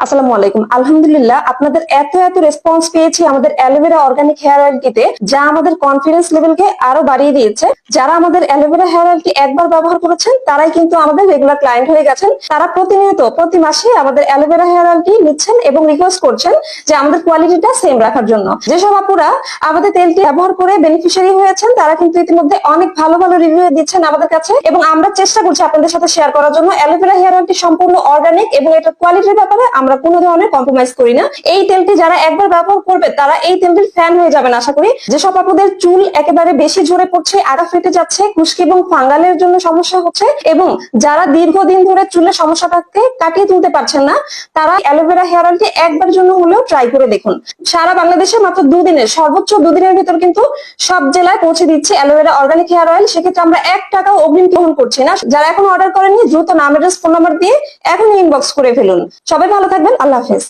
আসসালামু আলাইকুম। আলহামদুলিল্লাহ, আপনাদের এত এত রেসপন্স পেয়েছি আমাদের অ্যালোভেরা অর্গানিক হেয়ার অয়েলটিতে, যা আমাদের কনফিডেন্স লেভেলকে আরো বাড়িয়ে দিয়েছে। যারা আমাদের অ্যালোভেরা হেয়ার অয়েলটি একবার ব্যবহার করেছেন তারাই কিন্তু আমাদের রেগুলার ক্লায়েন্ট হয়ে গেছেন। তারা প্রতিনিয়ত প্রতি মাসে আমাদের অ্যালোভেরা হেয়ার অয়েলটি নিচ্ছেন এবং রিকোয়েস্ট করছেন যে আমাদের কোয়ালিটিটা সেম রাখার জন্য। যেসব আপুরা আমাদের তেলটি ব্যবহার করে বেনিফিশিয়ারি হয়েছেন তারা কিন্তু ইতিমধ্যে অনেক ভালো ভালো রিভিউ দিচ্ছেন আমাদের কাছে, এবং আমরা চেষ্টা করছি আপনাদের সাথে শেয়ার করার জন্য। অ্যালোভেরা হেয়ার অয়েলটি সম্পূর্ণ অর্গানিক এবং এটার কোয়ালিটির ব্যাপারে আমরা কোনো ধরনের কম্প্রোমাইজ করি না। এই তেলটি যারা একবার ব্যবহার করবে তারা এই তেলটির ফ্যান হয়ে যাবেন আশা করি। যেসব আপুদের চুল একেবারে বেশি ঝরে পড়ছে, আগা ফেটে যাচ্ছে, খুশকি এবং ফাঙ্গালের জন্য সমস্যা হচ্ছে, এবং যারা দীর্ঘদিন ধরে চুলের সমস্যাটাকে কাটিয়ে তুলতে পারছেন না, তারা অ্যালোভেরা হেয়ার অয়েলটি একবার জন্য হলেও ট্রাই করে দেখুন। সারা বাংলাদেশে মাত্র দুদিনের, সর্বোচ্চ দুদিনের ভিতর কিন্তু সব জেলায় পৌঁছে দিচ্ছে অ্যালোভেরা অর্গানিক হেয়ার অয়েল। সেক্ষেত্রে আমরা 1 টাকাও অগ্রিম গ্রহণ করছি না। যারা এখন অর্ডার করেননি দ্রুত নাম, অ্যাড্রেস, ফোন নাম্বার দিয়ে এখন ইনবক্স করে ফেলুন। সবাই ভালো থাকবেন। আল্লাহ হাফেজ।